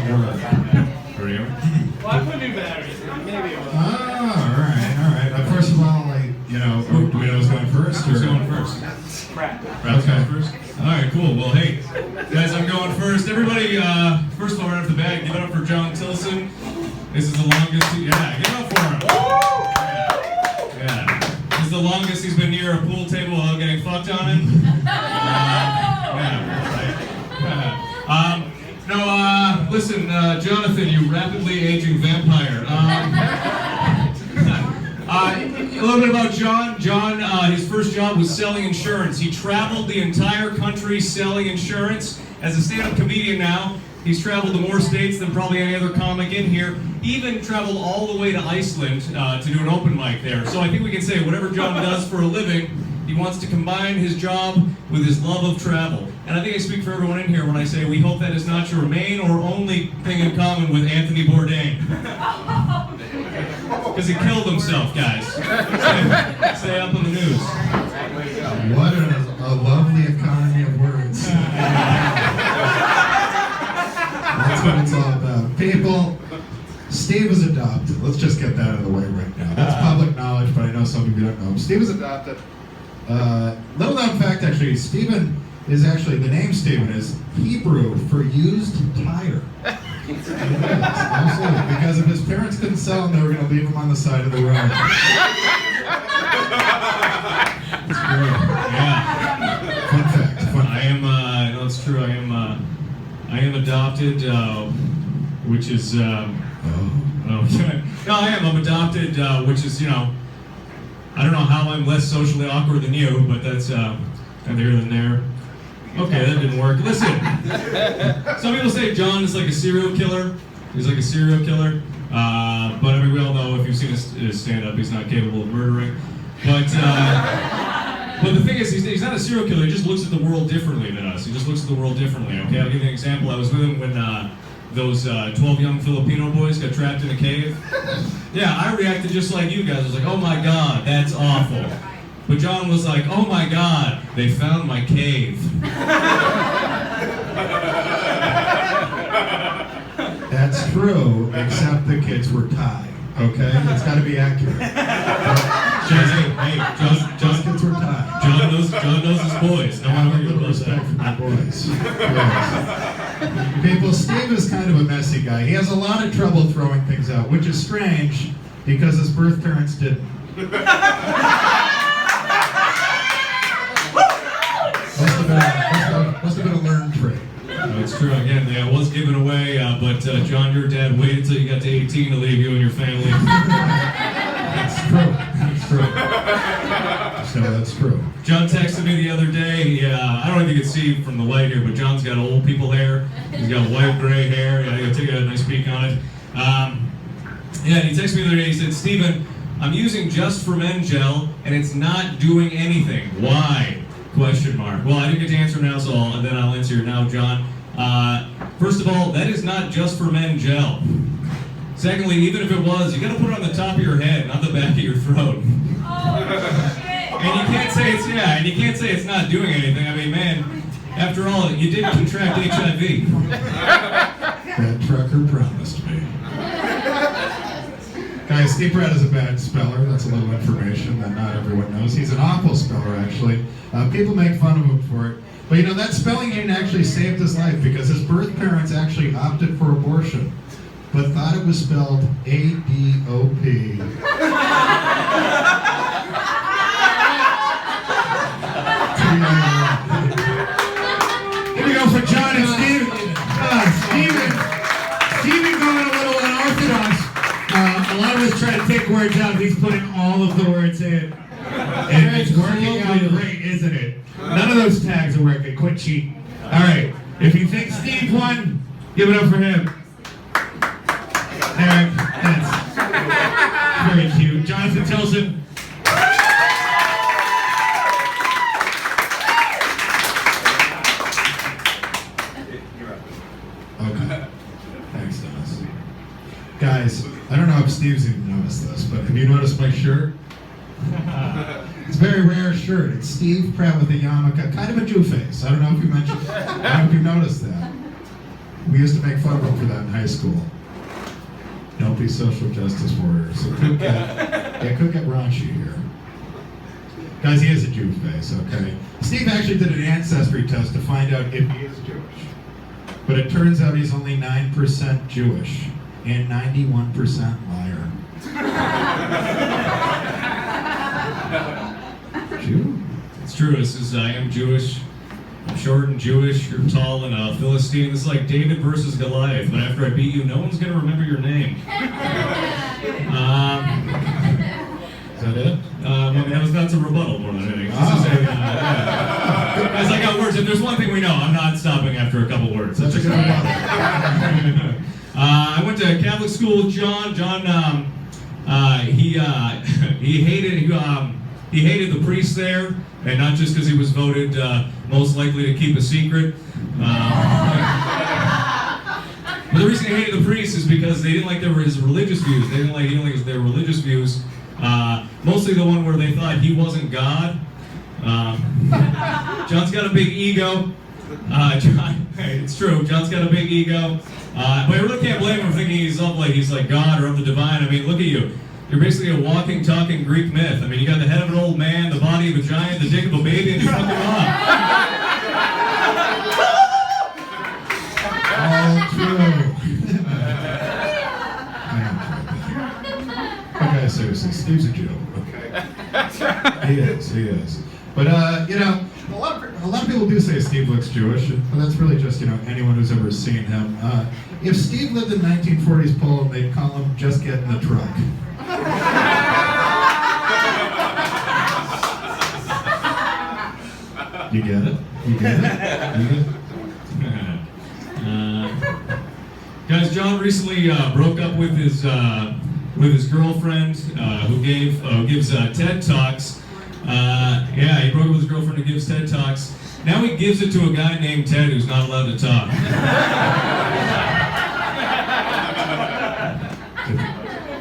world. For you? Well, I put new batteries in. Maybe it was. All right. First of all, do we know who's going first? Who's going first? Pratt. Pratt's going first? All right, cool. Well, hey, guys, I'm going first. Everybody, first of all, right off the bat, give it up for John Tillson. This is the longest, give it up for him. Yeah. This is the longest he's been near a pool table without getting fucked on it. Listen, Jonathan, you rapidly aging vampire. A little bit about John. John, his first job was selling insurance. He traveled the entire country selling insurance. As a stand-up comedian now, he's traveled to more states than probably any other comic in here. Even traveled all the way to Iceland to do an open mic there. So I think we can say whatever John does for a living, he wants to combine his job with his love of travel. And I think I speak for everyone in here when I say we hope that is not your main or only thing in common with Anthony Bourdain. Because he killed himself, guys. Stay up on the news. What a lovely economy of words. That's what it's all about. People, Steve is adopted. Let's just get that out of the way right now. That's public knowledge, but I know some of you don't know him. Steve is adopted. Little known fact, actually, Stephen is actually, the name Stephen is Hebrew for used tire. Yes, absolutely. Because if his parents couldn't sell him, they were going to leave him on the side of the road. It's great. Yeah. Fun fact. I am, no, it's true, I am adopted, which is, no, I'm adopted, which is, I don't know how I'm less socially awkward than you, but that's, neither here than there. Okay, that didn't work. Listen, some people say John is like a serial killer. He's like a serial killer. But I mean, we all know if you've seen his stand-up, he's not capable of murdering. But the thing is, he's not a serial killer. He just looks at the world differently than us. He just looks at the world differently, okay? I'll give you an example. I was with him when those 12 young Filipino boys got trapped in a cave. Yeah, I reacted just like you guys. I was like, oh my God, that's awful. But John was like, oh my God, they found my cave. That's true, except the kids were Thai, okay? It's got to be accurate. John, kids were Thai. John knows his boys. No I have one a little respect for my boys. Yes. People, Steve is kind of a messy guy. He has a lot of trouble throwing things out, which is strange because his birth parents didn't. Must have been a learned trait. No, it's true. Again, I was given away, but John, your dad waited till you got to 18 to leave you and your family. That's true. That's true. So that's true. John texted me the other day. I don't know if you can see from the light here, but John's got old people hair. He's got white, gray hair. Yeah, you'll take a nice peek on it. Yeah, and he texted me the other day. He said, Stephen, I'm using Just for Men gel, and it's not doing anything. Why? Question mark. Well, I didn't get to answer now, so then I'll answer now, John. First of all, that is not Just for Men gel. Secondly, even if it was, you gotta put it on the top of your head, not the back of your throat. Oh, shit. And you can't say it's not doing anything. I mean, man, after all, you did contract HIV. That trucker promised me. Guys, Steve Pratt is a bad speller. That's a little information that not everyone knows. He's an awful speller, actually. People make fun of him for it. But that spelling ain't actually saved his life because his birth parents actually opted for abortion, but thought it was spelled A-D-O-P. Here we go for John and Steve. Steven going a little unorthodox. A lot of us try to take words out. He's putting all of the words in. And it's working out great, isn't it? None of those tags are working. Quit cheating. All right. If you think Steve won, give it up for him. Eric, that's very cute. Jonathan Tillson. Okay. Thanks, Dennis. Guys, I don't know if Steve's even noticed this, but have you noticed my shirt? It's a very rare shirt. It's Steve Pratt with a yarmulke, kind of a Jew face. I don't know if you mentioned. I don't know if you noticed that. We used to make fun of him for that in high school. Don't be social justice warriors. It could get raunchy here. Guys, he is a Jew face, okay? Steve actually did an ancestry test to find out if he is Jewish. But it turns out he's only 9% Jewish and 91% liar. Jew? It's true. This is I am Jewish. I'm short and Jewish. You're tall and a Philistine. This is like David versus Goliath. But after I beat you, no one's gonna remember your name. Is that it? That's a rebuttal more than anything. Guys, I got words. If there's one thing we know, I'm not stopping after a couple words. That's a good rebuttal. I went to Catholic school with John. John, he hated the priest there, and not just because he was voted most likely to keep a secret. But the reason he hated the priest is because they didn't like his religious views. He didn't like their religious views. Mostly the one where they thought he wasn't God. John's got a big ego. It's true. John's got a big ego. But I really can't blame him for thinking he's like God or of the divine. I mean, look at you. You're basically a walking, talking Greek myth. I mean, you got the head of an old man, the body of a giant, the dick of a baby, and you're fucking on. All true. Okay, seriously, Steve's a Jew, okay? He is. But, a lot of people do say Steve looks Jewish, but that's really just, anyone who's ever seen him. If Steve lived in 1940s Poland, they'd call him Just Get in the Truck. You get it? Guys, John recently broke up with his girlfriend, who gives TED Talks. He broke up with his girlfriend who gives TED Talks. Now he gives it to a guy named Ted who's not allowed to talk.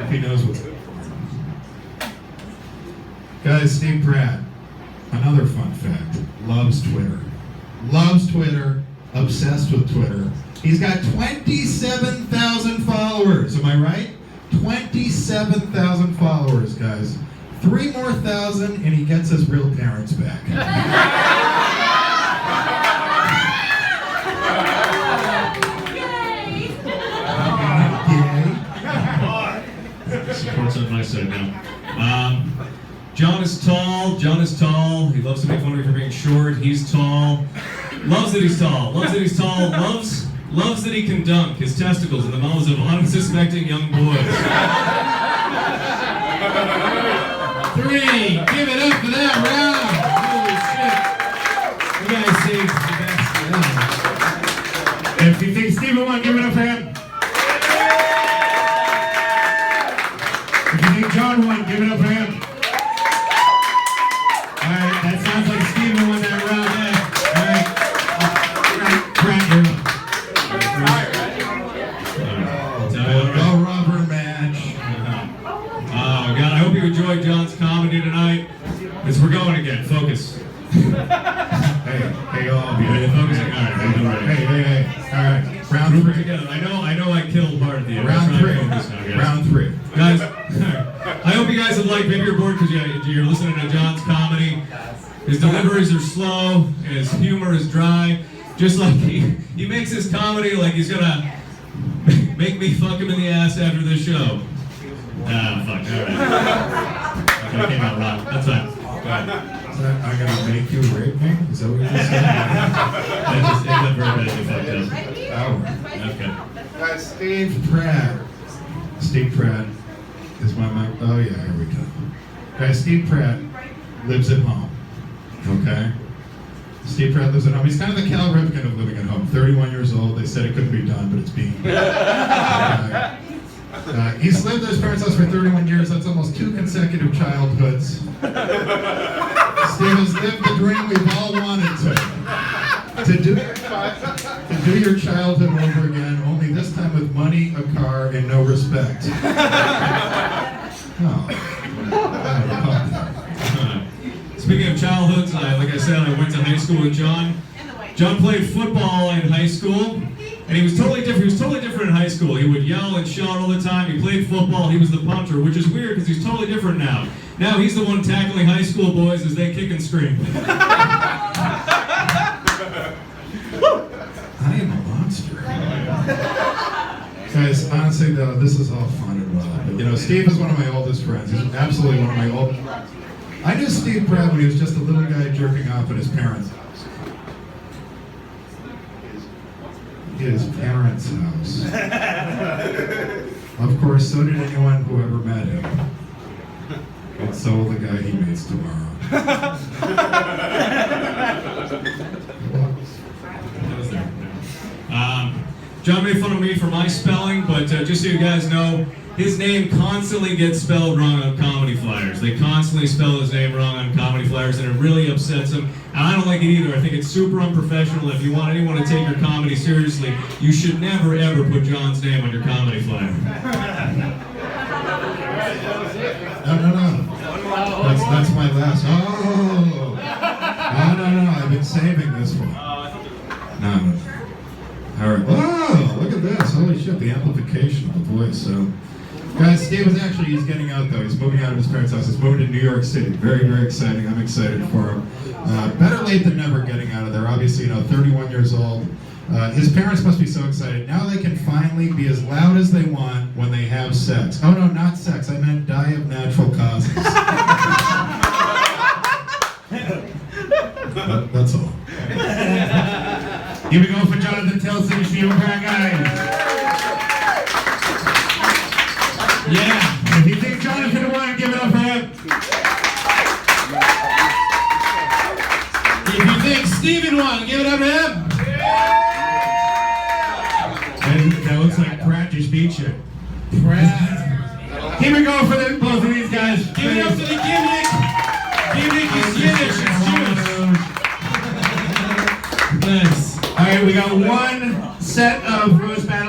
If he knows what's good for him. Guys, Steve Pratt, another fun fact, loves Twitter, obsessed with Twitter. He's got 27,000 followers, am I right? 27,000 followers, guys. 3 more thousand and he gets his real parents back. Support's on my side now. John is tall. He loves to make fun of me for being short. He's tall. Loves that he's tall. Loves that he can dunk his testicles in the mouths of unsuspecting young boys. 3. Give it up for that round. Holy shit. You guys saved the best. If you think Steven won, give it up for him. If you think John won, give it up for him. Alright, that sounds like Steven won that round there. Alright. Pratt, you're up. No rubber match. Oh God, I hope you enjoyed John's comedy tonight. As we're going again, focus. Hey, all of you. Focusing. All right, Hey. All right, round 3. Together. I know I killed part of the Round 3. Round 3. Guys, I hope you guys have liked. Maybe you're bored because you're listening to John's comedy. His deliveries are slow, and his humor is dry. Just like he makes his comedy like he's gonna make me fuck him in the ass after this show. Fuck. All right. Okay, came out wrong. That's fine. Go ahead. I'm gonna make you rape me? Is that what you just said? That just ended up very badly fucked up. Okay. Guys, Steve Pratt is my mic. Oh yeah, here we go. Guys, Steve Pratt lives at home. Okay? Steve Pratt lives at home. He's kind of the Cal Ripken of living at home. 31 years old. They said it couldn't be done, but it's being done. He's lived at his parents' house for 31 years. That's almost 2 consecutive childhoods. Steve has lived the dream we've all wanted to do your childhood over again, only this time with money, a car, and no respect. Speaking of childhoods, like I said, I went to high school with John. John played football in high school. And he was totally different. He was totally different in high school. He would yell and shout all the time. He played football. He was the punter, which is weird because he's totally different now. Now he's the one tackling high school boys as they kick and scream. I am a monster. Guys, honestly though, this is all fun and well. But, you know, Steve is one of my oldest friends. He's absolutely one of my oldest friends. I knew Steve Pratt when he was just a little guy jerking off at his parents' house. His parents' house. Of course, so did anyone who ever met him. And so will the guy he meets tomorrow. John made fun of me for my spelling, but just so you guys know, his name constantly gets spelled wrong on comedy flyers. They constantly spell his name wrong on comedy flyers, and it really upsets him. And I don't like it either. I think it's super unprofessional. If you want anyone to take your comedy seriously, you should never, ever put John's name on your comedy flyer. No. That's my last. Oh. No. I've been saving this one. No. All right. Oh, look at this. Holy shit, the amplification of the voice. So, guys, Steve is actually, he's getting out though. He's moving out of his parents' house. He's moving to New York City. Very, very exciting. I'm excited for him. Better late than never getting out of there. Obviously, 31 years old. His parents must be so excited. Now they can finally be as loud as they want when they have sex. Oh no, not sex. I meant die of natural causes. That's all. Here we go for Jonathan Tillson, Steve Pratt, guys. Yeah. If you think Jonathan won, give it up for him. If you think Steven won, give it up to him. And that looks like Pratt just beat you. Pratt. Here we go for both of these guys. Give it up to the gimmick. Gimmick is Yiddish, it's Jewish. Nice. All right, we got one set of roast battle.